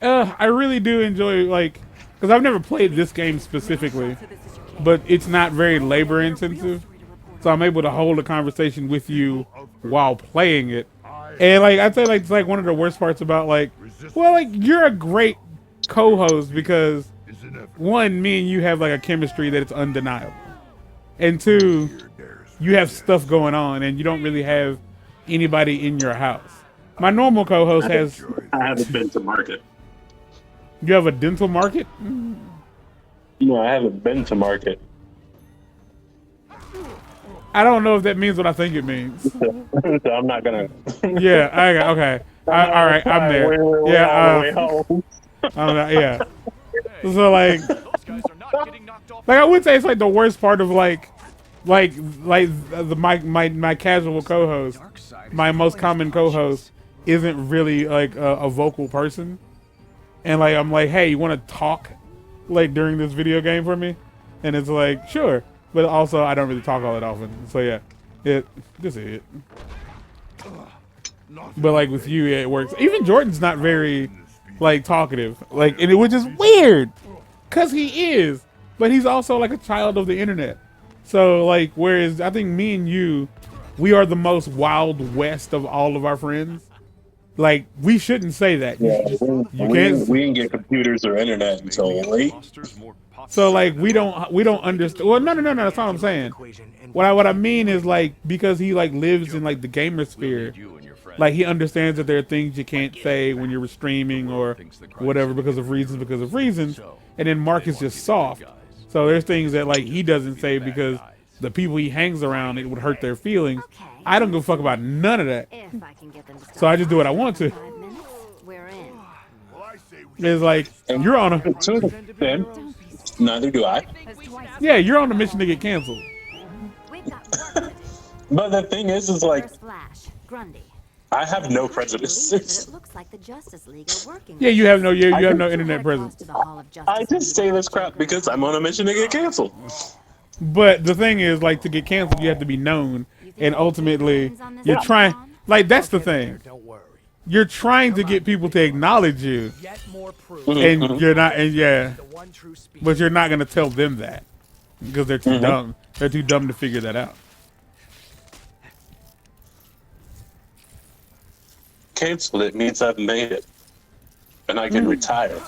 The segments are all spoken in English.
I really do enjoy like because I've never played this game specifically, but it's not very labor intensive, so I'm able to hold a conversation with you while playing it. And like I'd say, like it's like one of the worst parts about like, well, like you're a great co-host because one, me and you have like a chemistry that it's undeniable, and two, you have stuff going on and you don't really have anybody in your house. My normal co-host has. I haven't been to market. You have a dental market? No, I haven't been to market. I don't know if that means what I think it means. So I'm not gonna. Yeah, okay. I'm not All gonna right, I'm cry there. way Yeah, all the way home. I'm not, yeah. So like I would say it's like the worst part of like the my casual co-host, my most common co-host isn't really like a vocal person, and like I'm like, hey, you want to talk like during this video game for me? And it's like, sure, but also I don't really talk all that often. So yeah, this is it. But like with you, yeah, it works. Even Jordan's not very like talkative, like, and it which is weird, cause he is, but he's also like a child of the internet. So like, whereas I think me and you, we are the most wild west of all of our friends. Like we shouldn't say that. Yeah, You can't. we didn't get computers or internet until late. So like we don't understand. Well, no. That's not what I'm saying. What I mean is like because he like lives in like the gamer sphere, like he understands that there are things you can't say when you're streaming or whatever because of reasons. And then Mark is just soft. So there's things that like he doesn't say because the people he hangs around it would hurt their feelings. I don't give a fuck about none of that. So I just do what I want to. It's like And you're on a then, neither do I. yeah, you're on a mission to get canceled. But the thing is like I have no prejudices. Yeah, you have no internet presence. I just say this crap because I'm on a mission to get canceled. But the thing is, like, to get canceled, you have to be known, and ultimately, you're Yeah. trying. Like, that's the thing. You're trying to get people to acknowledge you, and you're not. And yeah, but you're not gonna tell them that because they're too dumb. They're too dumb to figure that out. Canceled it means I've made it, and I can retire.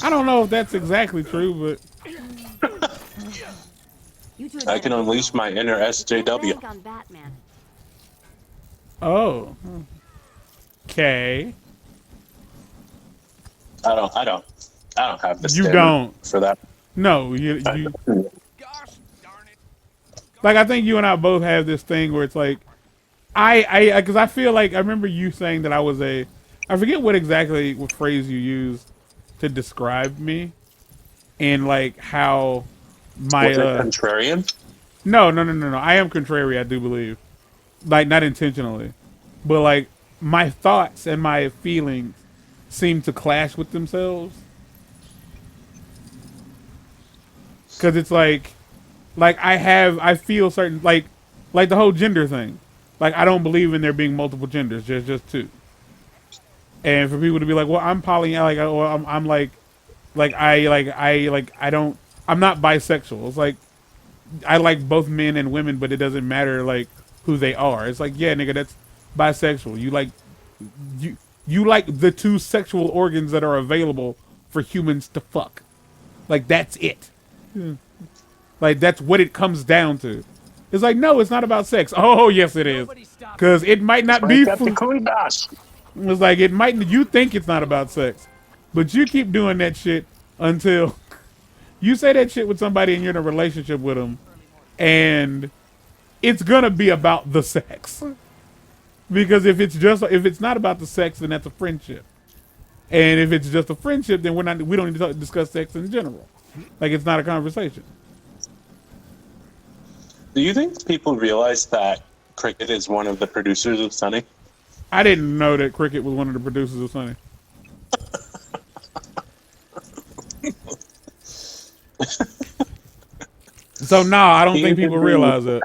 I don't know if that's exactly true, but I can unleash my inner SJW. oh, okay. I don't have the You stamina don't. for that. No, like I think you and I both have this thing where it's like because I feel like I remember you saying that I forget what phrase you used to describe me, and like how my Was it contrarian? no. I am contrary, I do believe, like not intentionally, but like my thoughts and my feelings seem to clash with themselves because it's like I feel certain like the whole gender thing. Like I don't believe in there being multiple genders, just two. And for people to be like, well, I'm poly, like, or I'm I don't, I'm not bisexual. It's like I like both men and women, but it doesn't matter like who they are. It's like, yeah, nigga, that's bisexual. You like the two sexual organs that are available for humans to fuck. Like that's it. Like that's what it comes down to. It's like, no, it's not about sex. Oh, yes, it is. Because it might not be. Got the kudos. It's like it might. You think it's not about sex, but you keep doing that shit until you say that shit with somebody and you're in a relationship with them, and it's gonna be about the sex. Because if it's not about the sex, then that's a friendship, and if it's just a friendship, then we don't need to discuss sex in general. Like it's not a conversation. Do you think people realize that Cricket is one of the producers of Sunny? I didn't know that Cricket was one of the producers of Sunny. So no, I don't think people realize that.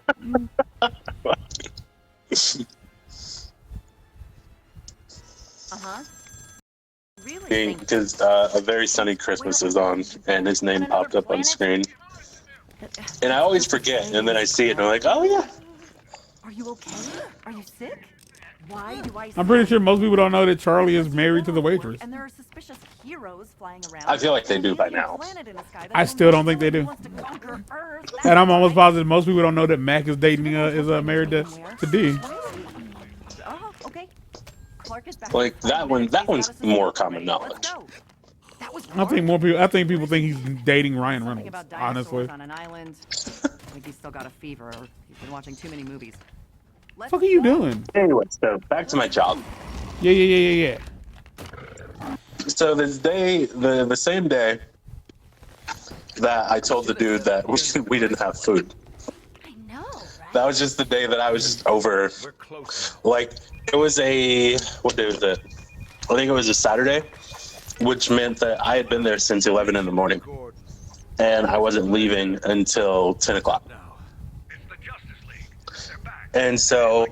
Really? Because A Very Sunny Christmas is on, and his name popped up on screen. And I always forget, and then I see it, and I'm like, oh yeah. Are you okay? Are you sick? Why do I? I'm pretty sure most people don't know that Charlie is married to the waitress. And there are suspicious heroes flying around. I feel like they do by now. I still don't think they do. And I'm almost positive most people don't know that Mac is dating is married to D. Oh, okay. Like that one's more common knowledge. I think people think he's dating Ryan Reynolds. Honestly, on an island. I think he's still got a fever, or he's been watching too many movies. what the fuck are you doing? Anyway, so back to my job. Yeah. So this day, the same day that I told the dude that we didn't have food. I know, right? That was just the day that I was just over. Like, it was what day was it? I think it was a Saturday, which meant that I had been there since 11 in the morning. And I wasn't leaving until 10 o'clock. And so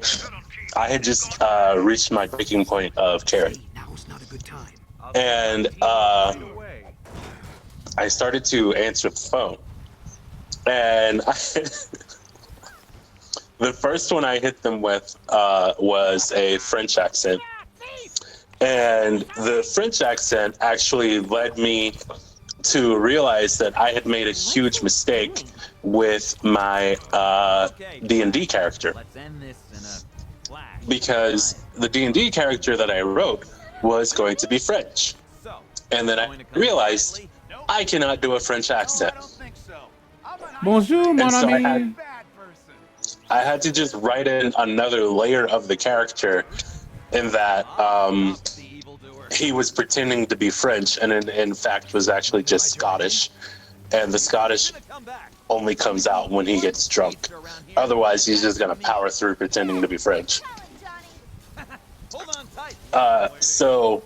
I had just reached my breaking point of caring. And I started to answer the phone. And the first one I hit them with was a French accent. And the French accent actually led me to realize that I had made a huge mistake with my D&D character. Because the D&D character that I wrote was going to be French. And then I realized I cannot do a French accent. Bonjour, mon And so ami. I had to just write in another layer of the character in that he was pretending to be French and in fact was actually just Scottish. And the Scottish only comes out when he gets drunk. Otherwise, he's just going to power through pretending to be French. So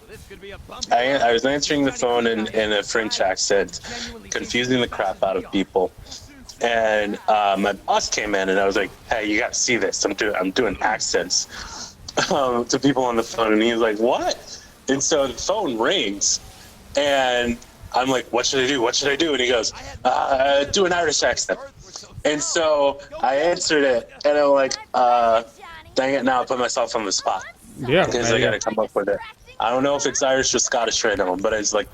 I was answering the phone in a French accent, confusing the crap out of people. And my boss came in and I was like, hey, you got to see this. I'm doing accents to people on the phone. And he was like, what? And so the phone rings and I'm like, what should I do? What should I do? And he goes, do an Irish accent. And so I answered it and I'm like, dang it, now I put myself on the spot. Yeah. Because I got to come up with it. I don't know if it's Irish or Scottish right now, but it's like,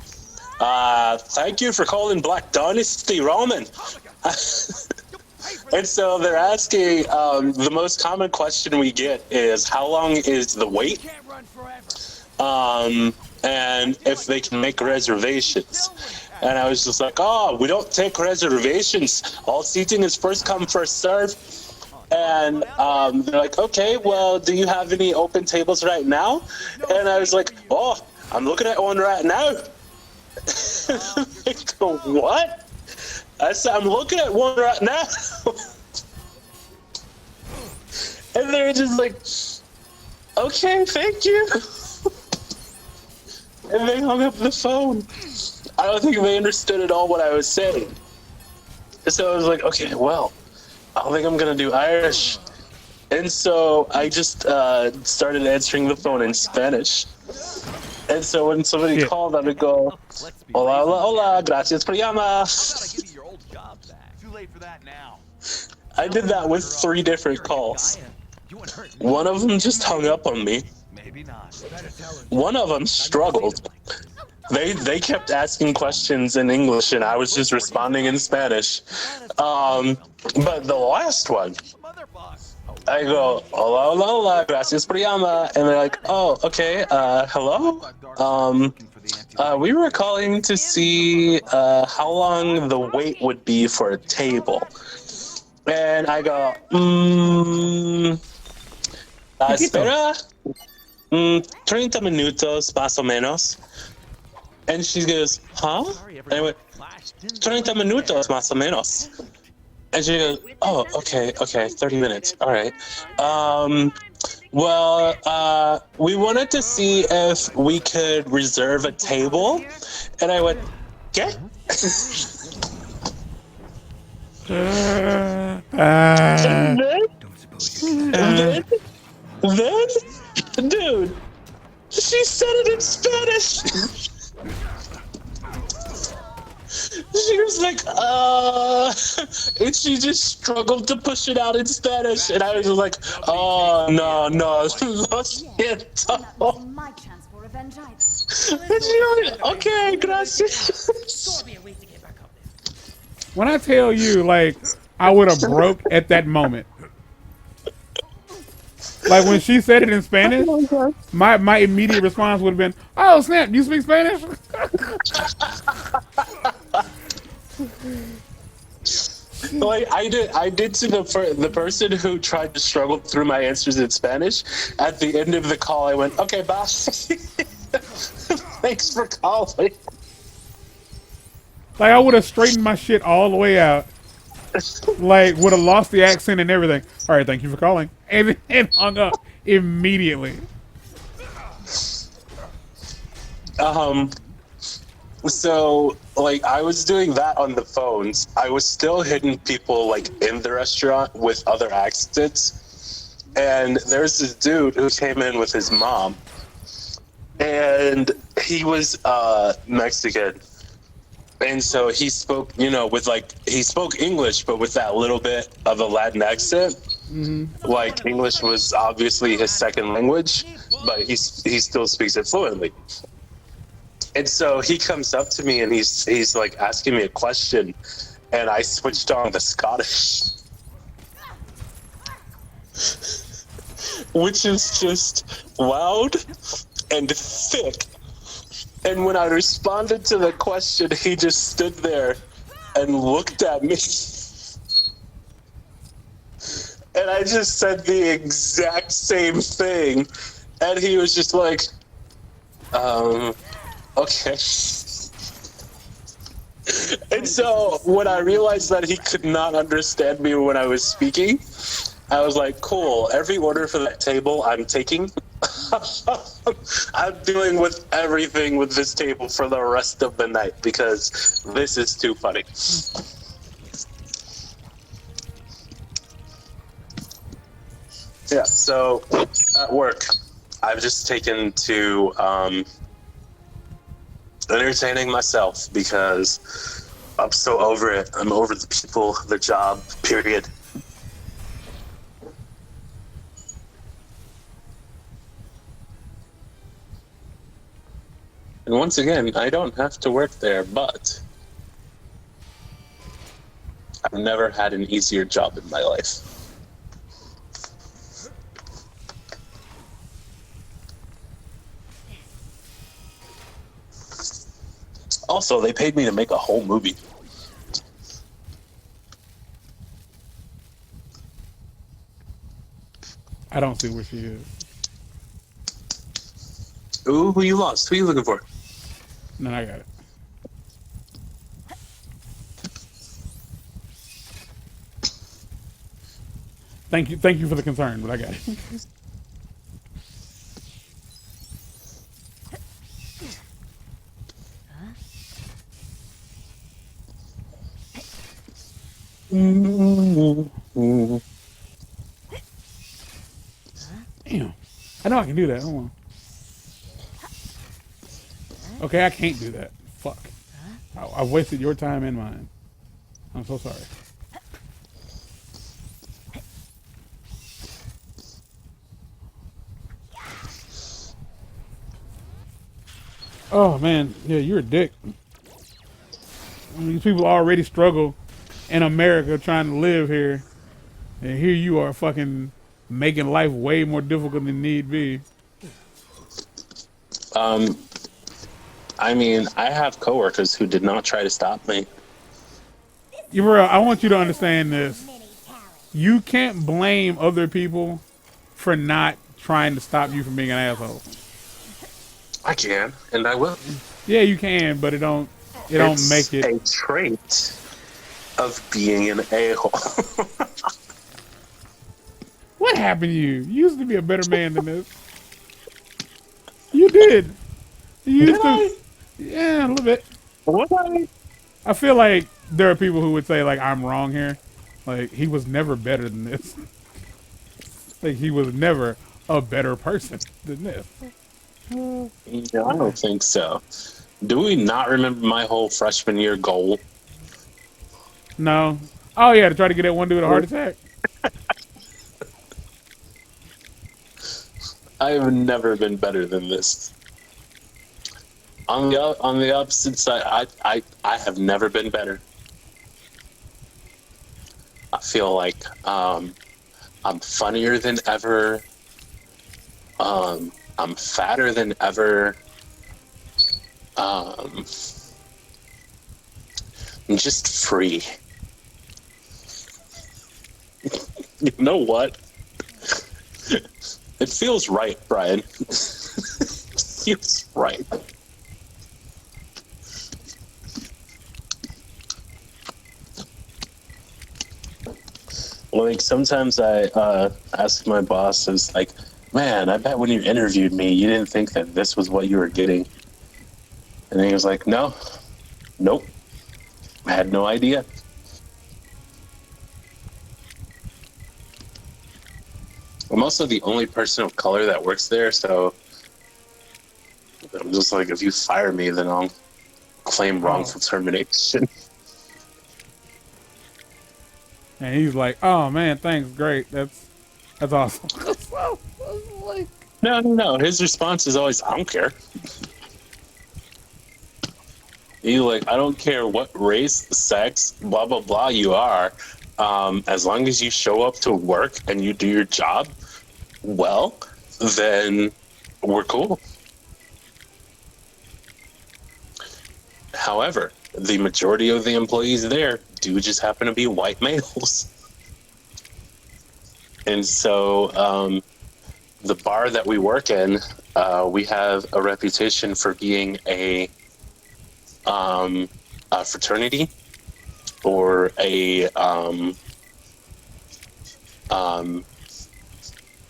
thank you for calling Black Dynasty Roman. And so they're asking, the most common question we get is, how long is the wait? And if they can make reservations. And I was just like, oh, we don't take reservations. All seating is first come, first serve. And they're like, okay, well, do you have any open tables right now? And I was like, oh, I'm looking at one right now. They go, what? I said, I'm looking at one right now. And they're just like, okay, thank you. And they hung up the phone. I don't think they understood at all what I was saying. So I was like, okay, well, I don't think I'm going to do Irish. And so I just started answering the phone in Spanish. And so when somebody called, I would go, hola, hola, hola, gracias por llamar. I did that with 3 different calls. One of them just hung up on me. One of them struggled. They kept asking questions in English and I was just responding in Spanish. But the last one, I go, hola, hola, hola, gracias por llamar. And they're like, oh, okay, hello? We were calling to see how long the wait would be for a table. And I go, espera, 30 minutos, más o menos. And she goes, huh? And I went, 30 minutos, más o menos. And she goes, oh, okay, 30 minutes, all right. Well, we wanted to see if we could reserve a table. And I went, ¿qué? And then, dude, She said it in Spanish. She was like, and she just struggled to push it out in Spanish, and I was like, oh, no, lo siento. My chance for revenge either. And she was like, okay, gracias. When I tell you, like, I would have broke at that moment. Like, when she said it in Spanish, my immediate response would have been, oh, snap, you speak Spanish? Like I did to the person who tried to struggle through my answers in Spanish. At the end of the call, I went, "Okay, bye. Thanks for calling." Like, I would have straightened my shit all the way out. Like, would have lost the accent and everything. All right, thank you for calling, and hung up immediately. So, like, I was doing that on the phones. I was still hitting people, like, in the restaurant with other accents. And there's this dude who came in with his mom. And he was Mexican. And so he spoke, you know, he spoke English, but with that little bit of a Latin accent. Mm-hmm. Like, English was obviously his second language, but he still speaks it fluently. And so he comes up to me and he's like asking me a question, and I switched on the Scottish, which is just loud and thick. And when I responded to the question, he just stood there and looked at me. And I just said the exact same thing. And he was just like, okay. And so when I realized that he could not understand me when I was speaking, I was like, cool, every order for that table I'm taking. I'm dealing with everything with this table for the rest of the night because this is too funny. Yeah, so at work, I've just taken to entertaining myself because I'm so over it. I'm over the people, the job, period. And once again, I don't have to work there, but I've never had an easier job in my life. Also, they paid me to make a whole movie. I don't see where she is. Ooh, who you lost? Who you looking for? No, I got it. Thank you for the concern, but I got it. Damn. I know I can do that. Hold on. Okay, I can't do that. Fuck. I've wasted your time and mine. I'm so sorry. Oh, man. Yeah, you're a dick. I mean, these people already struggle in America trying to live here. And here you are fucking making life way more difficult than need be. I mean, I have coworkers who did not try to stop me. Bro, I want you to understand this. You can't blame other people for not trying to stop you from being an asshole. I can, and I will. Yeah, you can, but it don't make it a trait of being an a-hole. What happened to you? You used to be a better man than this. You did. You used to. Yeah, a little bit. What? I feel like there are people who would say, like, I'm wrong here. Like, he was never better than this. Like, he was never a better person than this. Yeah, I don't think so. Do we not remember my whole freshman year goal? No. Oh yeah, to try to get that one dude a heart attack. I have never been better than this. On the opposite side, I have never been better. I feel like I'm funnier than ever. I'm fatter than ever. I'm just free. You know what? It feels right, Brian. It feels right. Like sometimes I ask my boss, "Is like, man, I bet when you interviewed me, you didn't think that this was what you were getting." And he was like, "No, nope, I had no idea." I'm also the only person of color that works there, so I'm just like, if you fire me, then I'll claim wrongful termination. And he's like, "Oh man, thanks, great. That's awesome." No. His response is always, "I don't care." He's like, "I don't care what race, sex, blah blah blah you are. As long as you show up to work and you do your job well, then we're cool." However, the majority of the employees there do just happen to be white males. And so the bar that we work in, we have a reputation for being a fraternity or a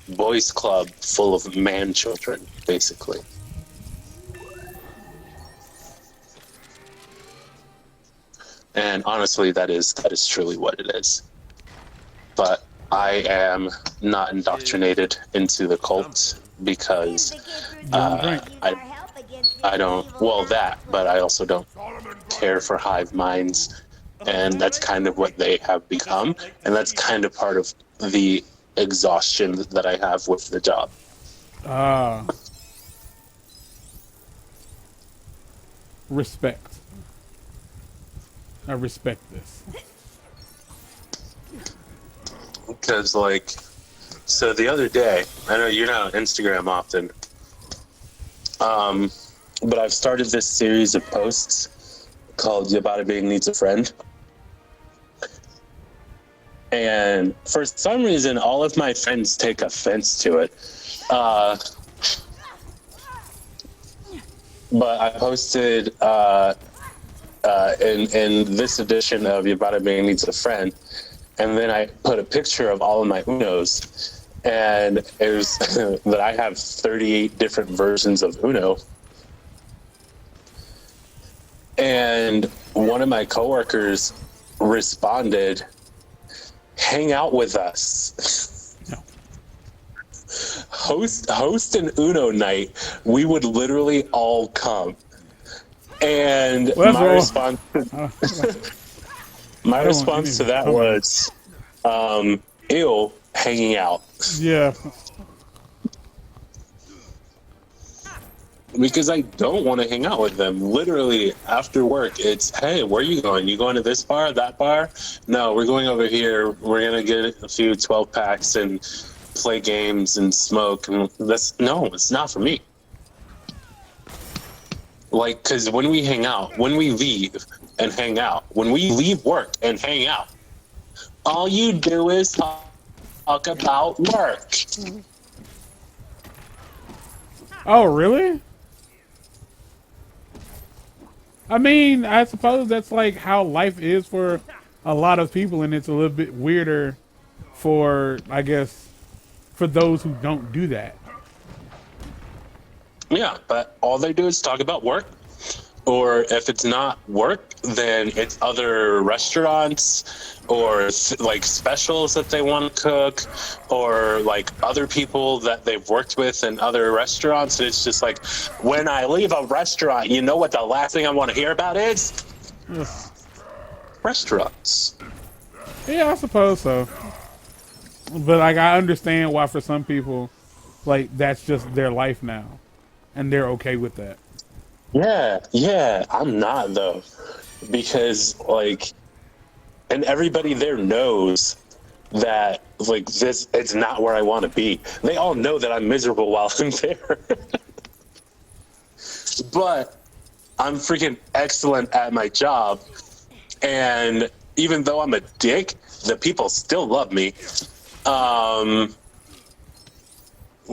boys club full of man children, basically. And honestly, that is truly what it is. But I am not indoctrinated into the cult because I don't, well, that, but I also don't care for hive minds. And that's kind of what they have become. And that's kind of part of the exhaustion that I have with the job. Respect. I respect this. Because, like, so the other day, I know you're not on Instagram often, but I've started this series of posts called Your Bada Bing Needs a Friend. And for some reason, all of my friends take offense to it. But I posted in this edition of Your Bada Bing Needs a Friend, and then I put a picture of all of my Unos, and it was that I have 38 different versions of Uno. And one of my coworkers responded, "Hang out with us." No. Host an Uno night. We would literally all come. And my response to that was, ew, hanging out. Yeah. Because I don't want to hang out with them. Literally, after work, it's, "Hey, where are you going? You going to this bar, that bar?" "No, we're going over here. We're going to get a few 12-packs and play games and smoke." And it's not for me. Like, because when we hang out, when we leave and hang out, when we leave work and hang out, all you do is talk about work. Oh, really? I mean, I suppose that's like how life is for a lot of people, and it's a little bit weirder for, I guess, for those who don't do that. Yeah, but all they do is talk about work. or if it's not work, then it's other restaurants or like specials that they want to cook, or like other people that they've worked with in other restaurants. And it's just like, when I leave a restaurant, you know what the last thing I want to hear about is? Restaurants. Yeah, I suppose so. But like, I understand why for some people, like, that's just their life now, and they're okay with that. Yeah, I'm not though, because like, and everybody there knows that like this, it's not where I want to be. They all know that I'm miserable while I'm there, but I'm freaking excellent at my job, and even though I'm a dick, the people still love me,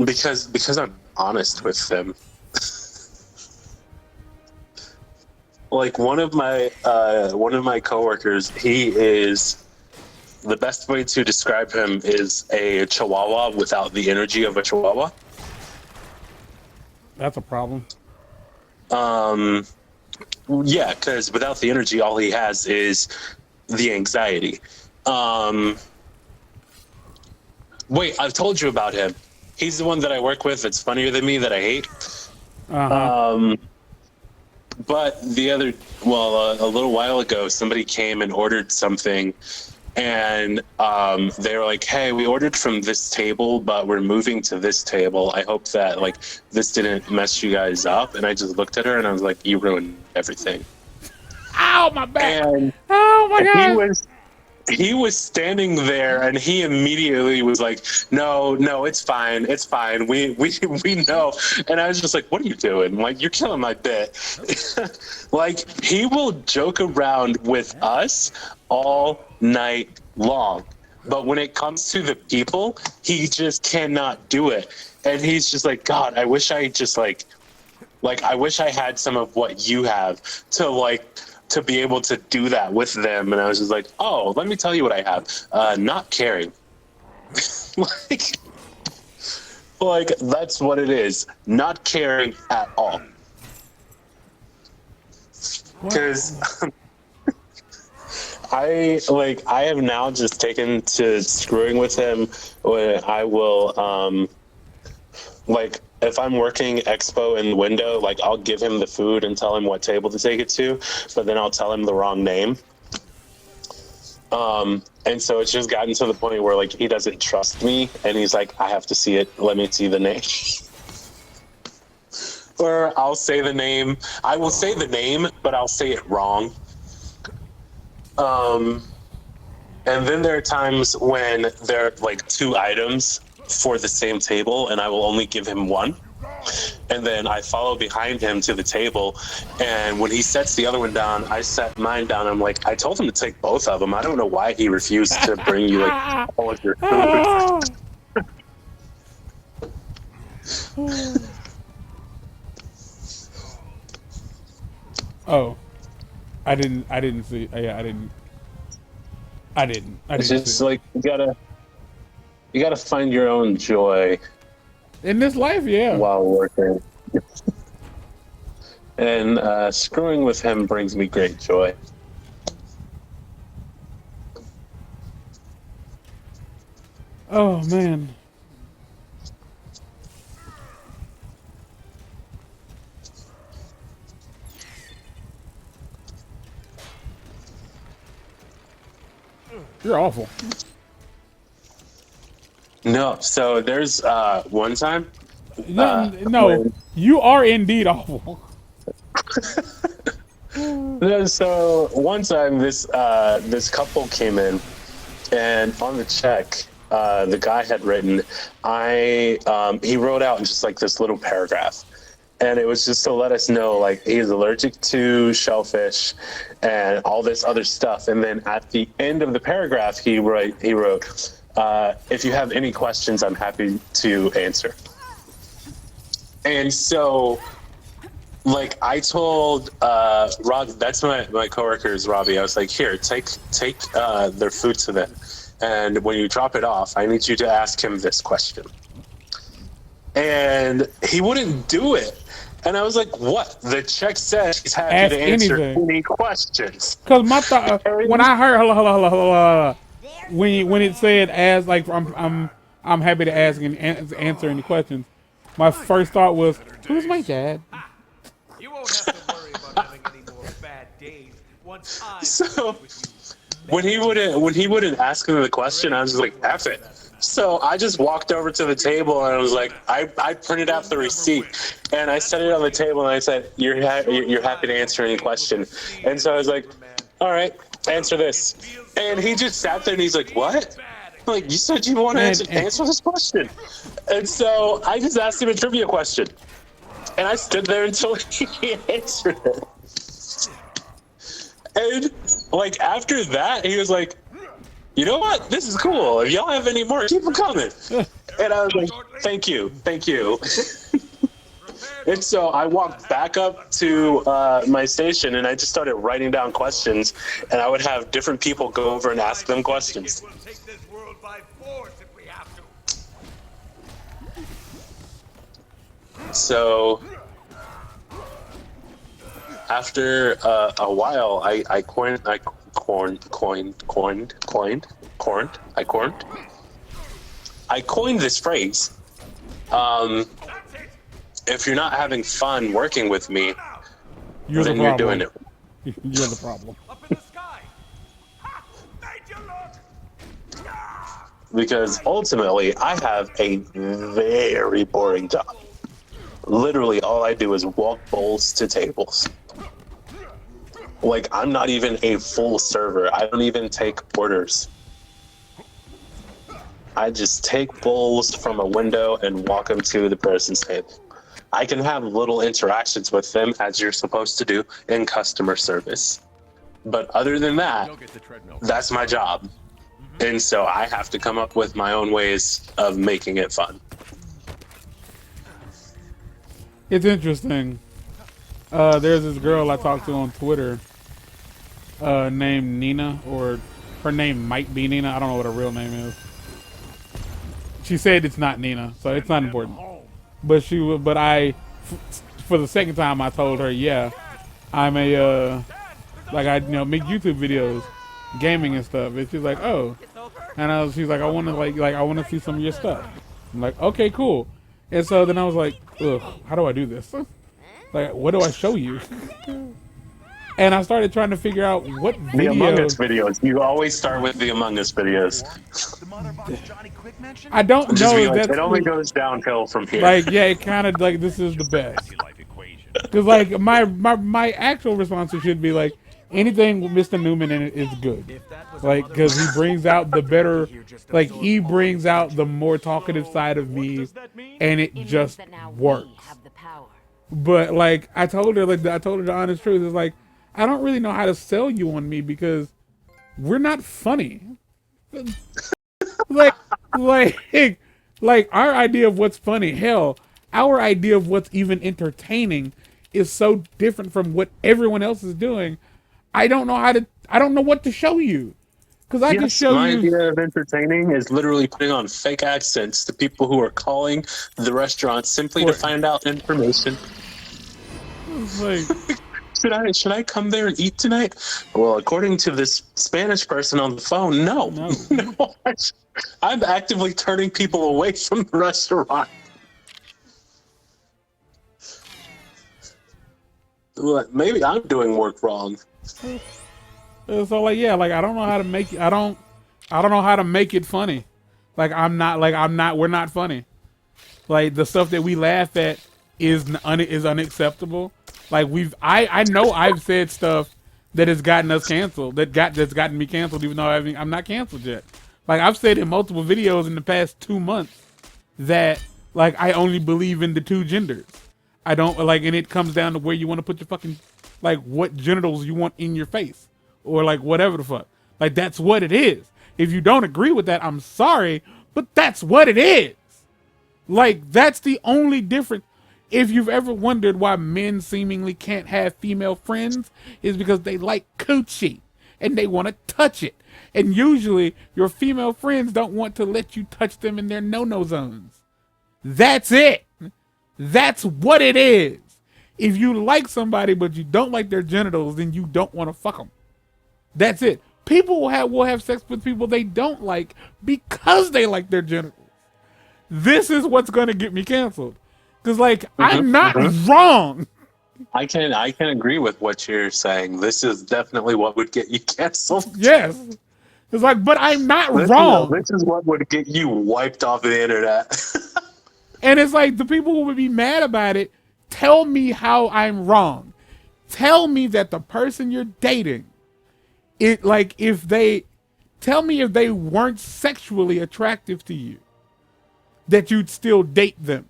because I'm honest with them. Like one of my coworkers, he is, the best way to describe him is a chihuahua without the energy of a chihuahua. That's a problem. Yeah, because without the energy, all he has is the anxiety. Wait, I've told you about him. He's the one that I work with that's funnier than me, that I hate. But a little while ago, somebody came and ordered something, and they were like, "Hey, we ordered from this table, but we're moving to this table. I hope that like this didn't mess you guys up." And I just looked at her and I was like, "You ruined everything." Ow, my back! And Oh my god! he was standing there, and he immediately was like, no, it's fine. We know. And I was just like, what are you doing? Like, you're killing my bit. Like, he will joke around with us all night long. But when it comes to the people, he just cannot do it. And he's just like, God, I wish I just I wish I had some of what you have to be able to do that with them. And I was just like, oh, let me tell you what I have. Not caring. like that's what it is. Not caring at all. Because I have now just taken to screwing with him when I will if I'm working expo in the window, like I'll give him the food and tell him what table to take it to, but then I'll tell him the wrong name. And so it's just gotten to the point where like he doesn't trust me, and he's like, I have to see it. Let me see the name. Or I'll say the name. I will say the name, but I'll say it wrong. And then there are times when there are like two items for the same table, and I will only give him one. And then I follow behind him to the table, and when he sets the other one down, I set mine down. I'm like, I told him to take both of them. I don't know why he refused to bring you like all of your food. Oh, I didn't see. Yeah, I didn't It's just see. like you gotta find your own joy In this life, yeah. while working. And screwing with him brings me great joy. Oh man. You're awful. No, so there's one time. No, you are indeed awful. So one time this couple came in, and on the check, the guy had written, he wrote out just like this little paragraph. And it was just to let us know, like, he's allergic to shellfish and all this other stuff. And then at the end of the paragraph, he wrote, if you have any questions, I'm happy to answer. And so, like, I told Rob, that's my coworker's Robbie. I was like, here, take their food to them. And when you drop it off, I need you to ask him this question. And he wouldn't do it. And I was like, what? The check says he's happy Ask to answer anything. any questions. Cause my thought when I heard hello, when it said as like I'm happy to ask and answer any questions, my first thought was, who's my dad? You won't have to worry about having any more bad days once I'm So with you. when he wouldn't ask me the question, I was just like, F it. So I just walked over to the table and I was like, I printed out the receipt and I set it on the table and I said, you're happy to answer any question. And so I was like, all right, answer this. And he just sat there and he's like, what? I'm like, you said you want to answer this question. And so I just asked him a trivia question. And I stood there until he answered it. And like after that, he was like, you know what? This is cool. If y'all have any more, keep them coming. And I was like, thank you. And so I walked back up to my station and I just started writing down questions, and I would have different people go over and ask them questions. We'll take this world by force if we have to. So after a while, I coined this phrase. If you're not having fun working with me, then you're doing it. You're the problem. Up in the sky. Ha! Made you look. Because ultimately, I have a very boring job. Literally, all I do is walk bowls to tables. Like, I'm not even a full server. I don't even take orders. I just take bowls from a window and walk them to the person's table. I can have little interactions with them, as you're supposed to do in customer service. But other than that, that's my job. And so I have to come up with my own ways of making it fun. It's interesting. There's this girl I talked to on Twitter named Nina, or her name might be Nina. I don't know what her real name is. She said it's not Nina, so it's not important. But for the second time, I told her, yeah, I'm a I make YouTube videos, gaming and stuff. And she's like, oh, and she's like, I want to I want to see some of your stuff. I'm like, okay, cool. And so then I was like, ugh, how do I do this? Like, what do I show you? And I started trying to figure out what videos. The Among Us videos. You always start with the Among Us videos. I don't know if that's... It only goes downhill from here. Like, yeah, it kind of, like, this is the best. Because, like, my actual response should be, like, anything with Mr. Newman in it is good. Like, because he brings out the better... Like, he brings out the more talkative side of me, and it just works. But, like, I told her the honest truth. It's like, I don't really know how to sell you on me because we're not funny. like our idea of what's funny, hell, our idea of what's even entertaining is so different from what everyone else is doing. I don't know what to show you. Because I can show my you. My idea of entertaining is literally putting on fake accents to people who are calling the restaurant simply to find out information. Like, should I come there and eat tonight? Well, according to this Spanish person on the phone, no. No. I'm actively turning people away from the restaurant. Maybe I'm doing work wrong. So like, yeah, like I don't know how to make it. I don't know how to make it funny. We're not funny. Like the stuff that we laugh at is unacceptable. Like I know I've said stuff that has gotten us canceled, that's gotten me canceled, even though I'm not canceled yet. Like I've said in multiple videos in the past 2 months that like I only believe in the two genders. I don't like, and it comes down to where you want to put your fucking, like what genitals you want in your face or like whatever the fuck. Like that's what it is. If you don't agree with that, I'm sorry, but that's what it is. Like that's the only difference. If you've ever wondered why men seemingly can't have female friends, is because they like coochie and they want to touch it. And usually your female friends don't want to let you touch them in their no-no zones. That's it. That's what it is. If you like somebody but you don't like their genitals, then you don't want to fuck them. That's it. People will have sex with people they don't like because they like their genitals. This is what's going to get me canceled. Because, like, I'm not wrong. I can agree with what you're saying. This is definitely what would get you canceled. Yes. It's like, but I'm not wrong. This is what would get you wiped off the internet. And it's like, the people who would be mad about it, tell me how I'm wrong. Tell me that the person you're dating, tell me if they weren't sexually attractive to you, that you'd still date them.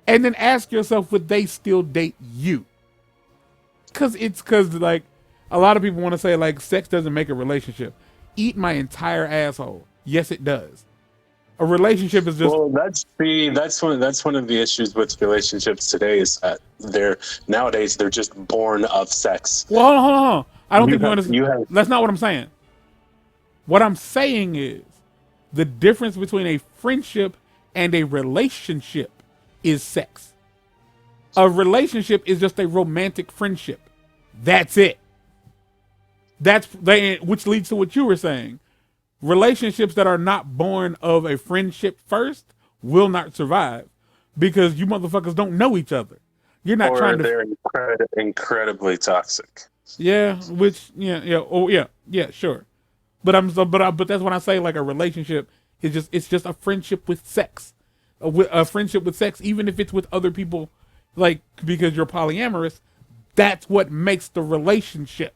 And then ask yourself, would they still date you? Because like, a lot of people want to say, like, sex doesn't make a relationship. Eat my entire asshole. Yes, it does. A relationship is just... Well, that's one of the issues with relationships today, is that nowadays they're just born of sex. Well, hold on. I don't think you understand. That's not what I'm saying. What I'm saying is the difference between a friendship and a relationship is sex. A relationship is just a romantic friendship. That's it. Which leads to what you were saying. Relationships that are not born of a friendship first will not survive because you motherfuckers don't know each other. You're not trying to. They're incredibly toxic. Yeah, sure. But that's when I say, like, a relationship is just a friendship with sex. A friendship with sex, even if it's with other people, like, because you're polyamorous, that's what makes the relationship.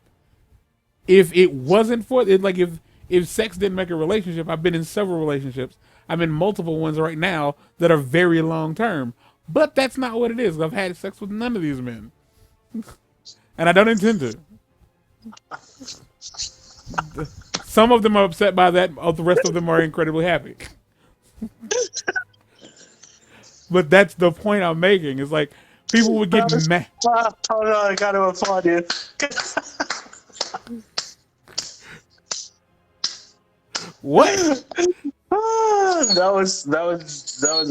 If it wasn't for it, like, if sex didn't make a relationship, I've been in several relationships. I'm in multiple ones right now that are very long term. But that's not what it is. I've had sex with none of these men. And I don't intend to. Some of them are upset by that. The rest of them are incredibly happy. But that's the point I'm making. It's like, people would get mad. Oh no, I gotta applaud you. What? That was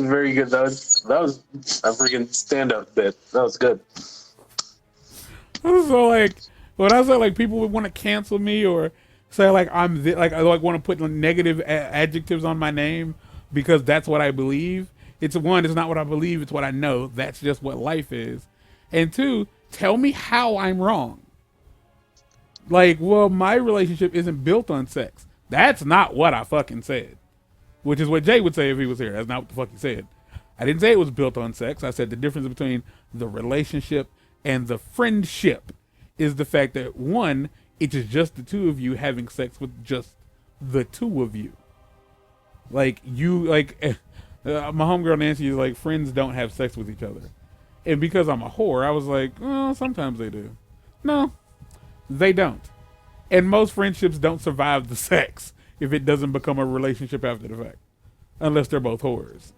very good. That was a freaking stand-up bit. That was good. So, like, when I say, like, people would want to cancel me or say, like, I want to put negative adjectives on my name because that's what I believe. It's not what I believe, it's what I know. That's just what life is. And two, tell me how I'm wrong. Like, well, my relationship isn't built on sex. That's not what I fucking said. Which is what Jay would say if he was here. That's not what the fuck he said. I didn't say it was built on sex. I said the difference between the relationship and the friendship is the fact that, one, it's just the two of you having sex with just the two of you. Like, my homegirl Nancy is like, friends don't have sex with each other. And because I'm a whore, I was like, oh, sometimes they do. No, they don't. And most friendships don't survive the sex if it doesn't become a relationship after the fact. Unless they're both whores.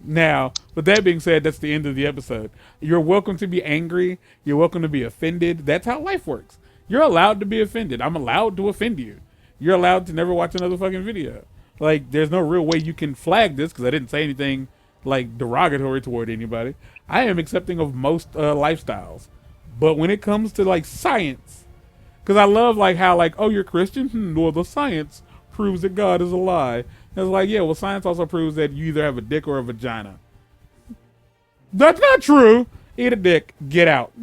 Now, with that being said, that's the end of the episode. You're welcome to be angry. You're welcome to be offended. That's how life works. You're allowed to be offended. I'm allowed to offend you. You're allowed to never watch another fucking video. Like, there's no real way you can flag this because I didn't say anything, like, derogatory toward anybody. I am accepting of most lifestyles. But when it comes to, like, science, because I love, like, how, like, oh, you're Christian? Well, the science proves that God is a lie. And it's like, yeah, well, science also proves that you either have a dick or a vagina. That's not true. Eat a dick. Get out.